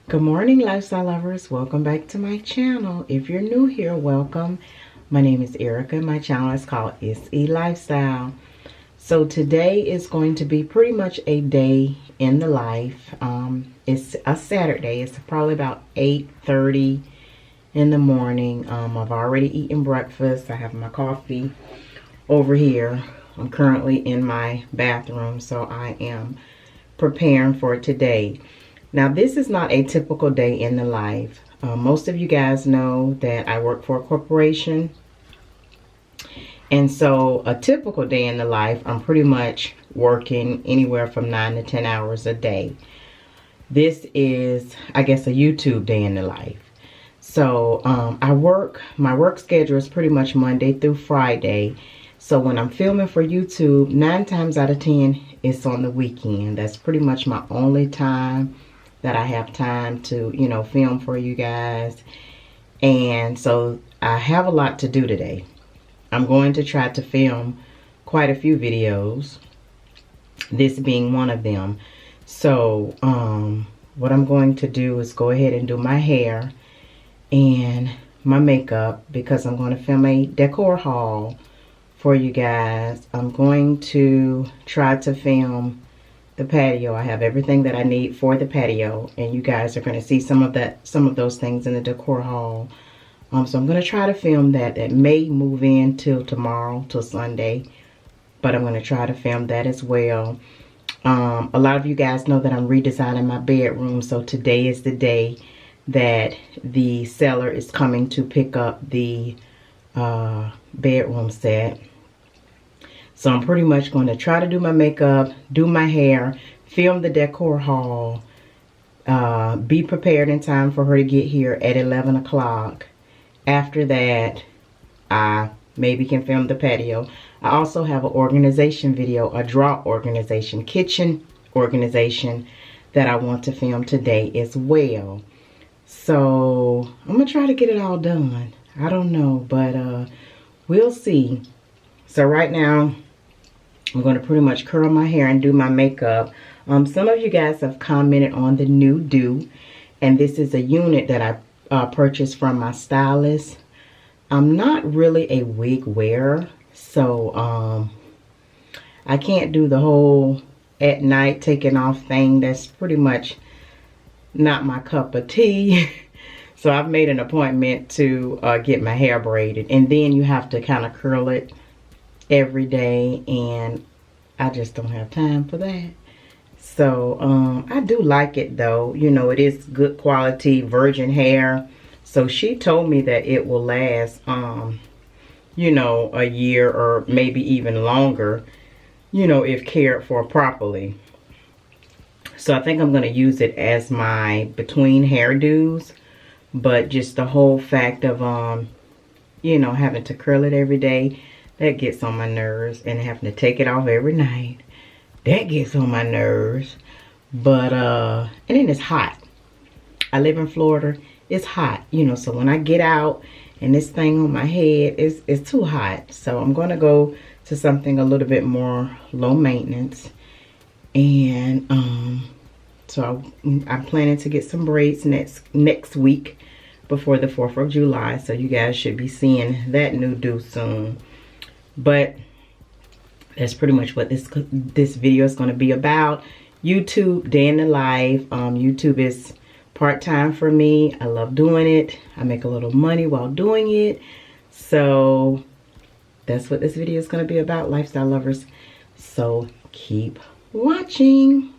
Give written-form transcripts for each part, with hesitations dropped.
Good morning, lifestyle lovers. Welcome back to my channel. If you're new here, welcome. My name is Erica. My channel is called SE Lifestyle. So today is going to be pretty much a day in the life. It's a Saturday. It's probably about 8:30 in the morning. I've already eaten breakfast. I have my coffee over here. I'm currently in my bathroom, so I am preparing for today. Now, this is not a typical day in the life. Most of you guys know that I work for a corporation. And so a typical day in the life, I'm pretty much working anywhere from 9 to 10 hours a day. This is, I guess, a YouTube day in the life. So my work schedule is pretty much Monday through Friday. So when I'm filming for YouTube, 9 times out of 10, it's on the weekend. That's pretty much my only time that I have time to, film for you guys. And so I have a lot to do today. I'm going to try to film quite a few videos, this being one of them. So what I'm going to do is go ahead and do my hair and my makeup, because I'm going to film a decor haul for you guys. I'm going to try to film the patio. I have everything that I need for the patio, and you guys are going to see some of those things in the decor haul. So I'm going to try to film that. That may move in till tomorrow, till Sunday, but I'm going to try to film that as well. A lot of you guys know that I'm redesigning my bedroom, so today is the day that the seller is coming to pick up the bedroom set. So I'm pretty much going to try to do my makeup, do my hair, film the decor haul, be prepared in time for her to get here at 11 o'clock. After that, I maybe can film the patio. I also have an organization video, a drawer organization, kitchen organization that I want to film today as well. So I'm going to try to get it all done. I don't know, but we'll see. So right now, I'm going to pretty much curl my hair and do my makeup. Some of you guys have commented on the new Do, and this is a unit that I purchased from my stylist. I'm not really a wig wearer, so I can't do the whole at night taking off thing. That's pretty much not my cup of tea. So I've made an appointment to get my hair braided, and then you have to kind of curl it every day, and I just don't have time for that. So I do like it though. It is good quality virgin hair. So she told me that it will last a year or maybe even longer, if cared for properly. So I think I'm going to use it as my between hairdos. But just the whole fact of having to curl it every day, that gets on my nerves, and having to take it off every night, that gets on my nerves. But and then it's hot. I live in Florida. It's hot, so when I get out and this thing on my head it's too hot. So I'm going to go to something a little bit more low maintenance. And so I'm planning to get some braids next week before the 4th of July. So you guys should be seeing that new Do soon. But that's pretty much what this video is going to be about. YouTube, day in the life. YouTube is part-time for me. I love doing it. I make a little money while doing it. So that's what this video is going to be about, lifestyle lovers. So keep watching.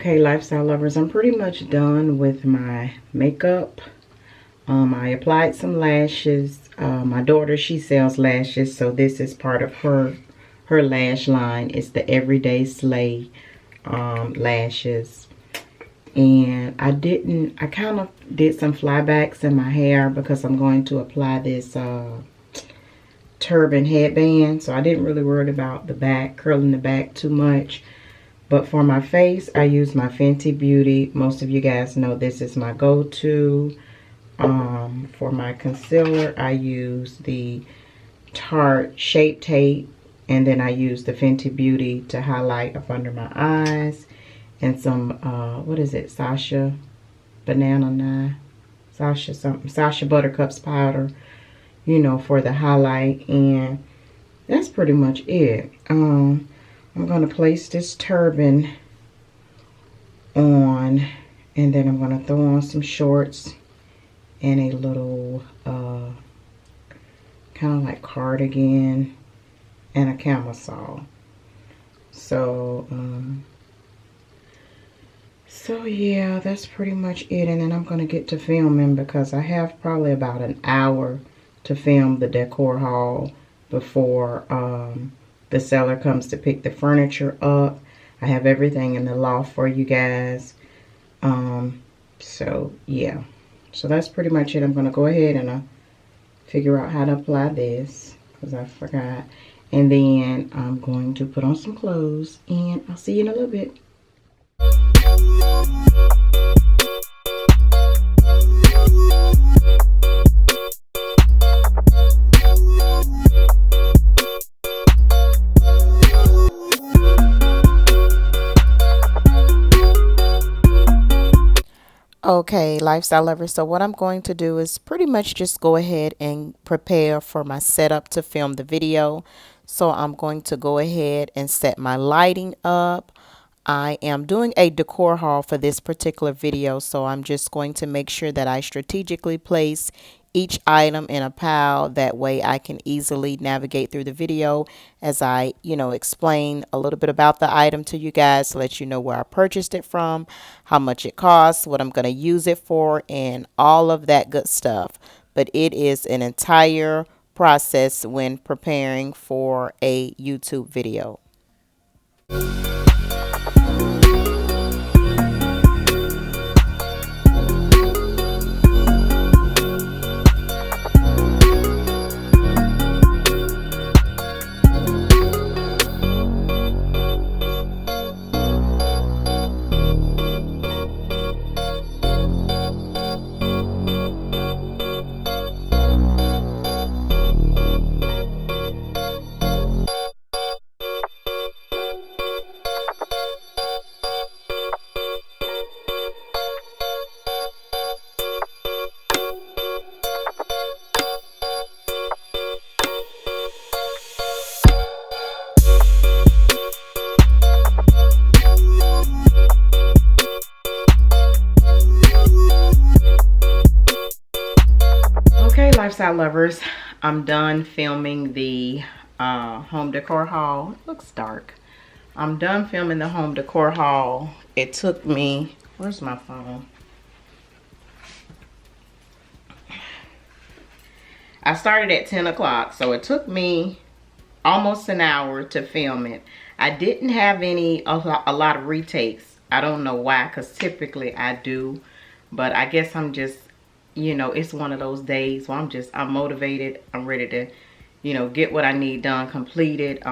Okay, lifestyle lovers, I'm pretty much done with my makeup. I applied some lashes. My daughter, she sells lashes, so this is part of her lash line. It's the Everyday Slay lashes. And I kind of did some flybacks in my hair because I'm going to apply this turban headband. So I didn't really worry about the back, curling the back too much. But for my face, I use my Fenty Beauty. Most of you guys know this is my go-to. For my concealer, I use the Tarte Shape Tape. And then I use the Fenty Beauty to highlight up under my eyes. And some, what is it? Sasha Buttercup's powder, you know, for the highlight. And that's pretty much it. I'm going to place this turban on, and then I'm going to throw on some shorts and a little kind of like cardigan and a camisole. So yeah, that's pretty much it. And then I'm going to get to filming because I have probably about an hour to film the decor haul before the seller comes to pick the furniture up. I have everything in the loft for you guys. So yeah, so that's pretty much it. I'm going to go ahead and figure out how to apply this because I forgot. And then I'm going to put on some clothes, and I'll see you in a little bit. Okay, lifestyle lovers, so what I'm going to do is pretty much just go ahead and prepare for my setup to film the video. So I'm going to go ahead and set my lighting up. I am doing a decor haul for this particular video, so I'm just going to make sure that I strategically place each item in a pile. That way I can easily navigate through the video as I, explain a little bit about the item to you guys to let you know where I purchased it from, how much it costs, what I'm going to use it for, and all of that good stuff. But it is an entire process when preparing for a YouTube video. Lifestyle lovers, I'm done filming the home decor haul. It looks dark. I'm done filming the home decor haul. It took me, where's my phone? I started at 10 o'clock, so it took me almost an hour to film it. I didn't have a lot of retakes. I don't know why, because typically I do, but I guess I'm just, it's one of those days where I'm motivated. I'm ready to, get what I need done, completed.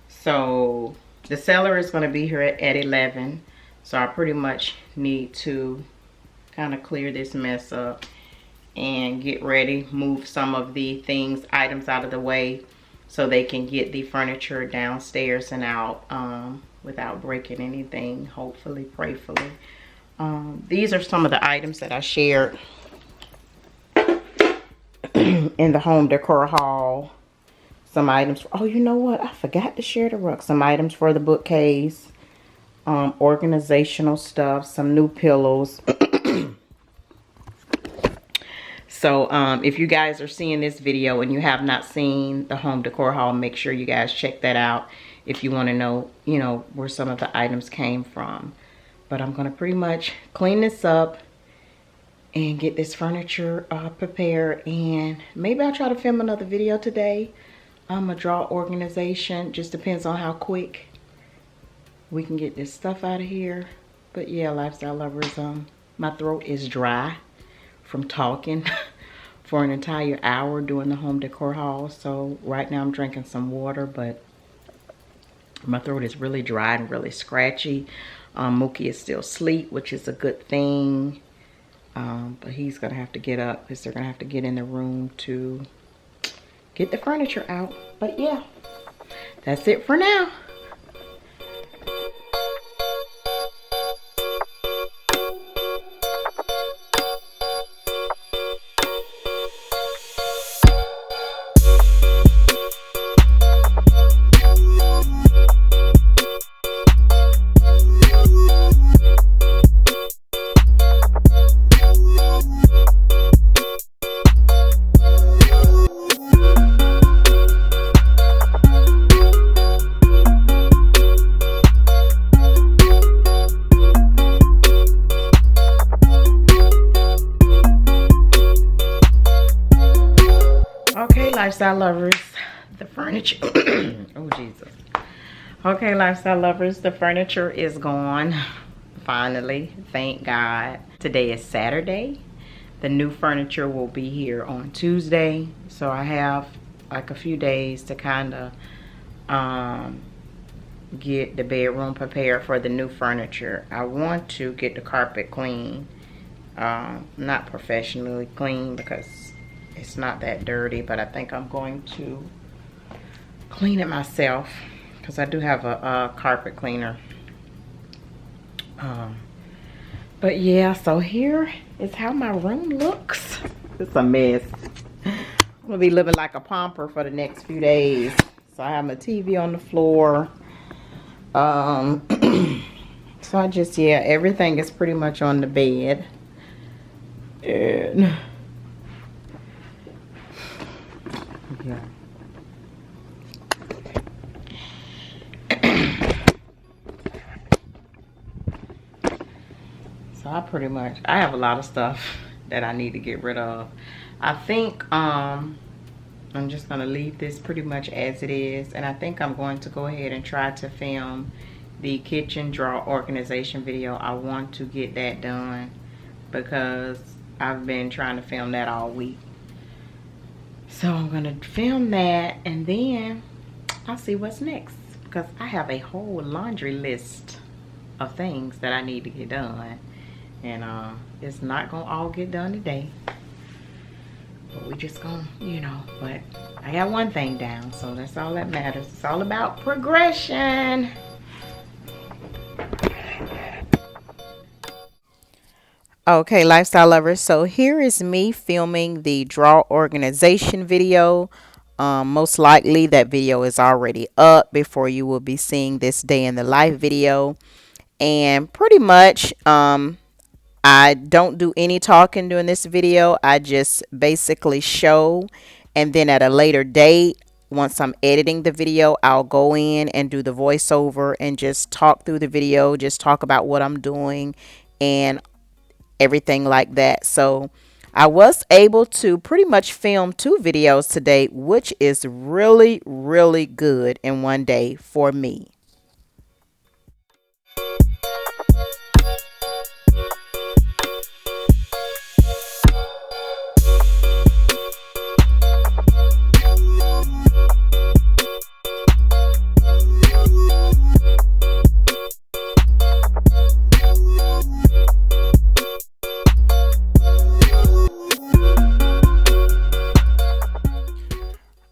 So the seller is going to be here at 11. So I pretty much need to kind of clear this mess up and get ready, move some of the items out of the way so they can get the furniture downstairs and out without breaking anything, hopefully, prayfully. These are some of the items that I shared in the home decor haul. Some items, oh, you know what? I forgot to share the rug. Some items for the bookcase, organizational stuff, some new pillows. So if you guys are seeing this video and you have not seen the home decor haul, make sure you guys check that out. if you want to know, you know, where some of the items came from. But I'm going to pretty much clean this up and get this furniture prepared. And maybe I'll try to film another video today. I'm a drawer organization. Just depends on how quick we can get this stuff out of here. But yeah, lifestyle lovers, my throat is dry from talking for an entire hour doing the home decor haul. So right now I'm drinking some water, but my throat is really dry and really scratchy. Mookie is still asleep, which is a good thing. But he's gonna have to get up because they're gonna have to get in the room to get the furniture out. But yeah, that's it for now. Lifestyle lovers, the furniture. Oh Jesus. Okay, lifestyle lovers, the furniture is gone. Finally, thank God. Today is Saturday. The new furniture will be here on Tuesday. So I have like a few days to kind of get the bedroom prepared for the new furniture. I want to get the carpet clean. Not professionally clean because it's not that dirty, but I think I'm going to clean it myself because I do have a carpet cleaner. But yeah, so here is how my room looks. It's a mess. I'm gonna be living like a pomper for the next few days. So I have my TV on the floor. So I just, yeah, everything is pretty much on the bed. And yeah. So I have a lot of stuff that I need to get rid of. I think I'm just gonna leave this pretty much as it is, and I think I'm going to go ahead and try to film the kitchen drawer organization video. I want to get that done because I've been trying to film that all week. So I'm gonna film that and then I'll see what's next, because I have a whole laundry list of things that I need to get done, and it's not gonna all get done today, but we just gonna, you know, but I got one thing down, so that's all that matters. It's all about progression. Okay, lifestyle lovers, so here is me filming the drawer organization video. Most likely that video is already up before you will be seeing this day in the life video. And pretty much I don't do any talking during this video. I just basically show, and then at a later date, once I'm editing the video, I'll go in and do the voiceover and just talk through the video, just talk about what I'm doing and everything like that. So I was able to pretty much film 2 videos today, which is really, really good in one day for me.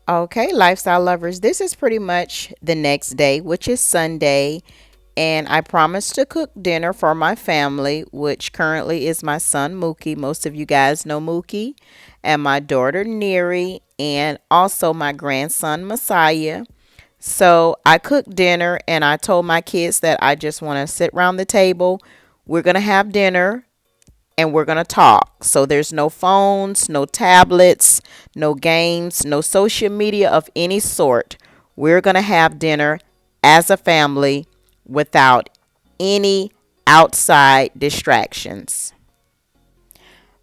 Okay, lifestyle lovers, this is pretty much the next day, which is Sunday, and I promised to cook dinner for my family, which currently is my son Mookie. Most of you guys know Mookie, and my daughter Neri, and also my grandson Messiah. So I cooked dinner, and I told my kids that I just want to sit around the table. We're going to have dinner and we're going to talk. So there's no phones, no tablets, no games, no social media of any sort. We're going to have dinner as a family without any outside distractions.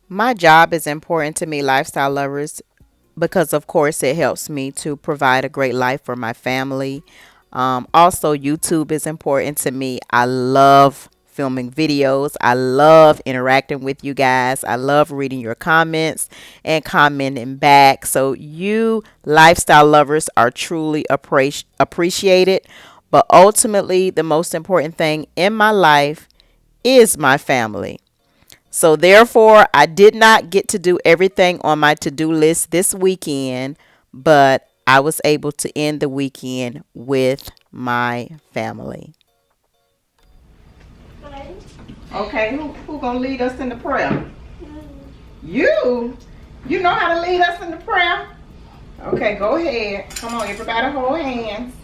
My job is important to me, lifestyle lovers, because of course it helps me to provide a great life for my family. Also, YouTube is important to me. I love filming videos. I love interacting with you guys. I love reading your comments and commenting back. So you lifestyle lovers are truly appreciated. But ultimately, the most important thing in my life is my family. So therefore, I did not get to do everything on my to-do list this weekend, but I was able to end the weekend with my family. Okay, who gonna lead us in the prayer? You? You know how to lead us in the prayer? Okay, go ahead. Come on, everybody hold hands.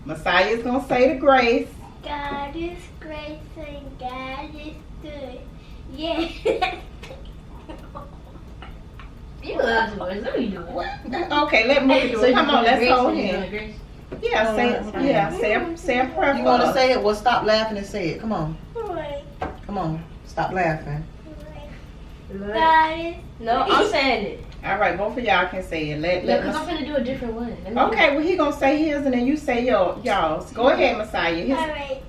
Messiah's gonna say the grace. God is great and God is good. Yeah. You allowed to voice. Let me do it. Okay, let me do it. Come on, let's hold hands. Yeah, say a prayer. You want to say it? Well, stop laughing and say it. Come on. Right. Come on. Stop laughing. God is. No, I'm saying it. All right, both of y'all can say it. Because I'm finna do a different one. Okay, well he gonna say his and then you say y'all's. Go ahead, Messiah. Alright.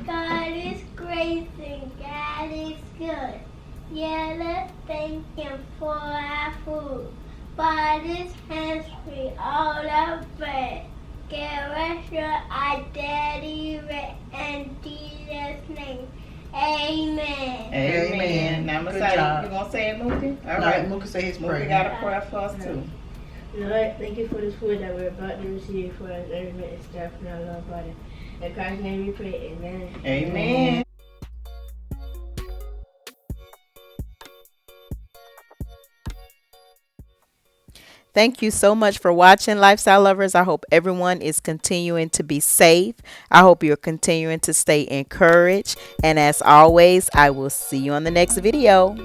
God is great and God is good. Yeah, let's thank Him for our food. By His hands free all our bread. Give us your identity in Jesus' name. Amen. Amen. Now, Messiah, you gonna say it, Mookie? All right, Mookie say his prayer. Mookie got a prayer for us too. Lord, thank you for this food that we're about to receive for us nourishment and stuff in our Lord body. In Christ's name we pray. Amen. Amen. Thank you so much for watching, lifestyle lovers. I hope everyone is continuing to be safe. I hope you're continuing to stay encouraged. And as always, I will see you on the next video.